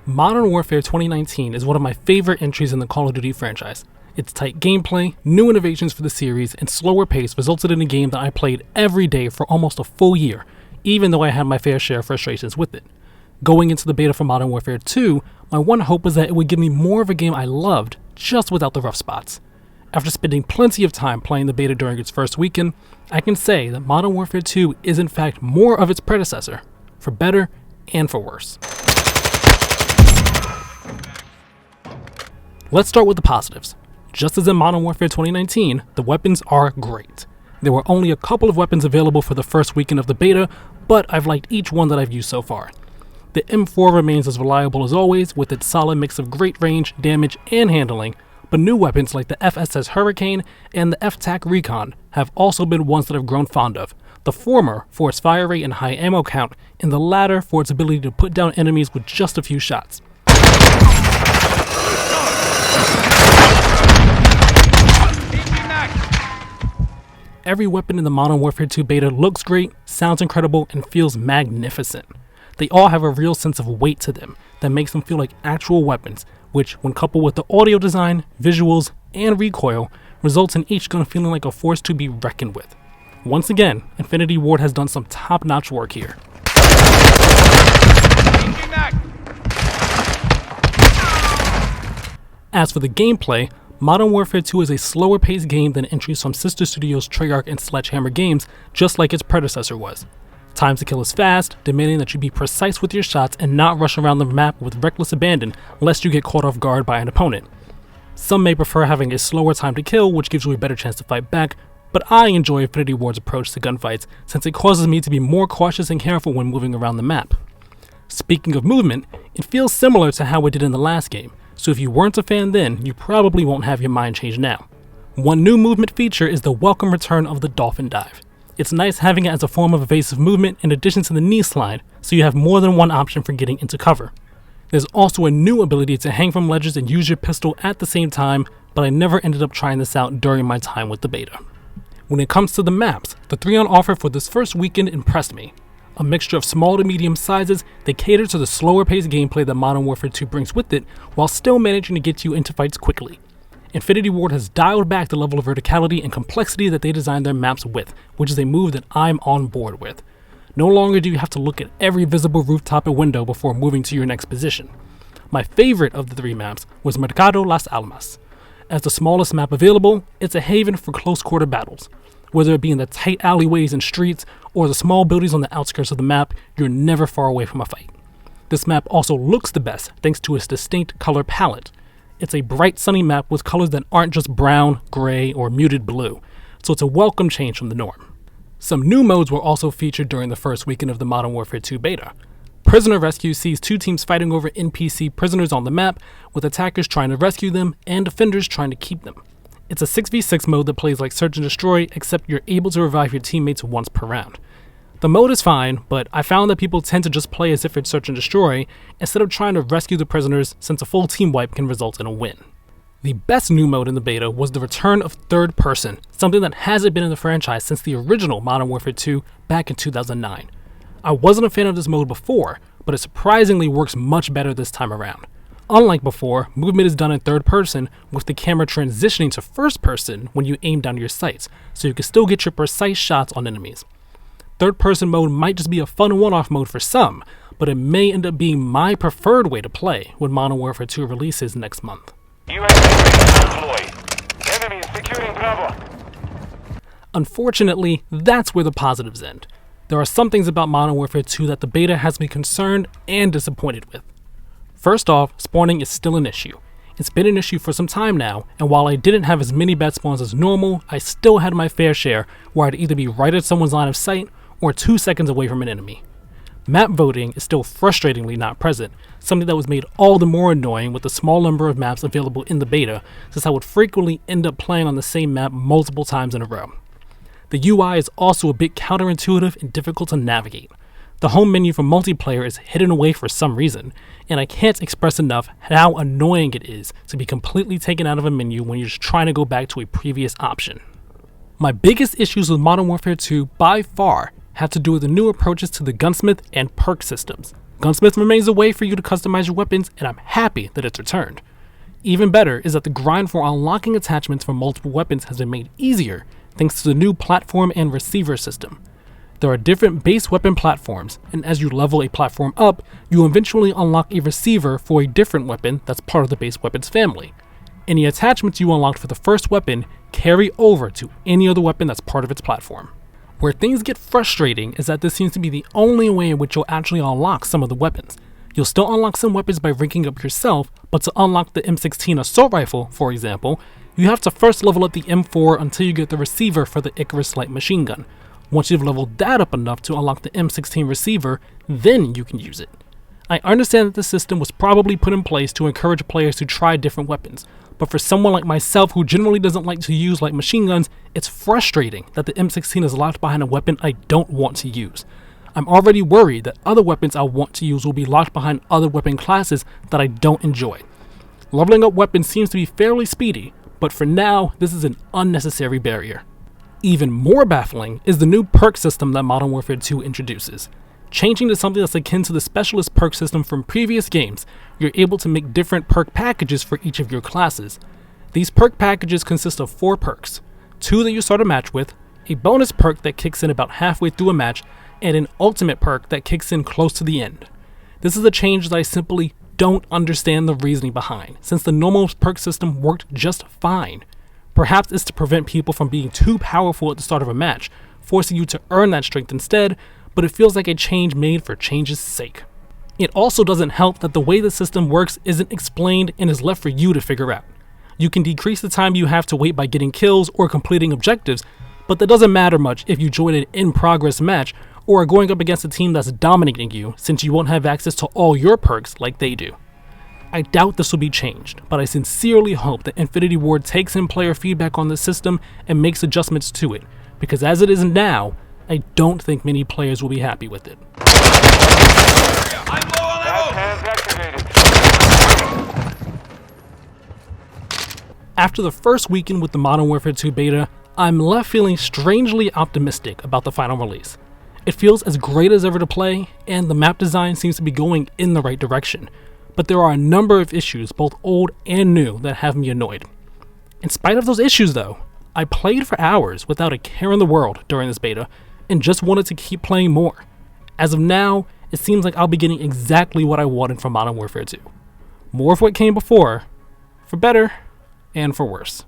Modern Warfare 2019 is one of my favorite entries in the Call of Duty franchise. Its tight gameplay, new innovations for the series, and slower pace resulted in a game that I played every day for almost a full year, even though I had my fair share of frustrations with it. Going into the beta for Modern Warfare 2, my one hope was that it would give me more of a game I loved, just without the rough spots. After spending plenty of time playing the beta during its first weekend, I can say that Modern Warfare 2 is in fact more of its predecessor, for better and for worse. Let's start with the positives. Just as in Modern Warfare 2019, the weapons are great. There were only a couple of weapons available for the first weekend of the beta, but I've liked each one that I've used so far. The M4 remains as reliable as always, with its solid mix of great range, damage, and handling, but new weapons like the FSS Hurricane and the F-TAC Recon have also been ones that I've grown fond of, the former for its fire rate and high ammo count, and the latter for its ability to put down enemies with just a few shots. Every weapon in the Modern Warfare 2 beta looks great, sounds incredible, and feels magnificent. They all have a real sense of weight to them that makes them feel like actual weapons, which, when coupled with the audio design, visuals, and recoil, results in each gun feeling like a force to be reckoned with. Once again, Infinity Ward has done some top-notch work here. As for the gameplay, Modern Warfare 2 is a slower-paced game than entries from sister studios Treyarch and Sledgehammer Games, just like its predecessor was. Time to kill is fast, demanding that you be precise with your shots and not rush around the map with reckless abandon lest you get caught off guard by an opponent. Some may prefer having a slower time to kill, which gives you a better chance to fight back, but I enjoy Infinity Ward's approach to gunfights since it causes me to be more cautious and careful when moving around the map. Speaking of movement, it feels similar to how it did in the last game, so if you weren't a fan then, you probably won't have your mind changed now. One new movement feature is the welcome return of the Dolphin Dive. It's nice having it as a form of evasive movement in addition to the knee slide, so you have more than one option for getting into cover. There's also a new ability to hang from ledges and use your pistol at the same time, but I never ended up trying this out during my time with the beta. When it comes to the maps, the three on offer for this first weekend impressed me. A mixture of small to medium sizes, they cater to the slower paced gameplay that Modern Warfare 2 brings with it, while still managing to get you into fights quickly. Infinity Ward has dialed back the level of verticality and complexity that they designed their maps with, which is a move that I'm on board with. No longer do you have to look at every visible rooftop and window before moving to your next position. My favorite of the three maps was Mercado Las Almas. As the smallest map available, it's a haven for close quarter battles. Whether it be in the tight alleyways and streets, or the small buildings on the outskirts of the map, you're never far away from a fight. This map also looks the best thanks to its distinct color palette. It's a bright sunny map with colors that aren't just brown, gray, or muted blue, so it's a welcome change from the norm. Some new modes were also featured during the first weekend of the Modern Warfare 2 beta. Prisoner Rescue sees two teams fighting over NPC prisoners on the map, with attackers trying to rescue them and defenders trying to keep them. It's a 6v6 mode that plays like Search and Destroy, except you're able to revive your teammates once per round. The mode is fine, but I found that people tend to just play as if it's Search and Destroy, instead of trying to rescue the prisoners, since a full team wipe can result in a win. The best new mode in the beta was the return of third person, something that hasn't been in the franchise since the original Modern Warfare 2 back in 2009. I wasn't a fan of this mode before, but it surprisingly works much better this time around. Unlike before, movement is done in third person, with the camera transitioning to first person when you aim down your sights, so you can still get your precise shots on enemies. Third person mode might just be a fun one-off mode for some, but it may end up being my preferred way to play when Modern Warfare 2 releases next month. Unfortunately, that's where the positives end. There are some things about Modern Warfare 2 that the beta has me concerned and disappointed with. First off, spawning is still an issue. It's been an issue for some time now, and while I didn't have as many bad spawns as normal, I still had my fair share where I'd either be right at someone's line of sight or 2 seconds away from an enemy. Map voting is still frustratingly not present, something that was made all the more annoying with the small number of maps available in the beta, since I would frequently end up playing on the same map multiple times in a row. The UI is also a bit counterintuitive and difficult to navigate. The home menu for multiplayer is hidden away for some reason, and I can't express enough how annoying it is to be completely taken out of a menu when you're just trying to go back to a previous option. My biggest issues with Modern Warfare 2 by far have to do with the new approaches to the gunsmith and perk systems. Gunsmith remains a way for you to customize your weapons, and I'm happy that it's returned. Even better is that the grind for unlocking attachments for multiple weapons has been made easier thanks to the new platform and receiver system. There are different base weapon platforms, and as you level a platform up, you eventually unlock a receiver for a different weapon that's part of the base weapons family. Any attachments you unlocked for the first weapon carry over to any other weapon that's part of its platform. Where things get frustrating is that this seems to be the only way in which you'll actually unlock some of the weapons. You'll still unlock some weapons by ranking up yourself, but to unlock the M16 assault rifle, for example, you have to first level up the M4 until you get the receiver for the Icarus light machine gun. Once you've leveled that up enough to unlock the M16 receiver, then you can use it. I understand that the system was probably put in place to encourage players to try different weapons, but for someone like myself who generally doesn't like to use light machine guns, it's frustrating that the M16 is locked behind a weapon I don't want to use. I'm already worried that other weapons I want to use will be locked behind other weapon classes that I don't enjoy. Leveling up weapons seems to be fairly speedy, but for now, this is an unnecessary barrier. Even more baffling is the new perk system that Modern Warfare 2 introduces. Changing to something that's akin to the specialist perk system from previous games, you're able to make different perk packages for each of your classes. These perk packages consist of 4 perks, 2 that you start a match with, a bonus perk that kicks in about halfway through a match, and an ultimate perk that kicks in close to the end. This is a change that I simply don't understand the reasoning behind, since the normal perk system worked just fine. Perhaps it's to prevent people from being too powerful at the start of a match, forcing you to earn that strength instead, but it feels like a change made for change's sake. It also doesn't help that the way the system works isn't explained and is left for you to figure out. You can decrease the time you have to wait by getting kills or completing objectives, but that doesn't matter much if you join an in-progress match or are going up against a team that's dominating you, since you won't have access to all your perks like they do. I doubt this will be changed, but I sincerely hope that Infinity Ward takes in player feedback on the system and makes adjustments to it, because as it is now, I don't think many players will be happy with it. After the first weekend with the Modern Warfare 2 beta, I'm left feeling strangely optimistic about the final release. It feels as great as ever to play, and the map design seems to be going in the right direction, but there are a number of issues, both old and new, that have me annoyed. In spite of those issues though, I played for hours without a care in the world during this beta, and just wanted to keep playing more. As of now, it seems like I'll be getting exactly what I wanted from Modern Warfare 2. More of what came before, for better and for worse.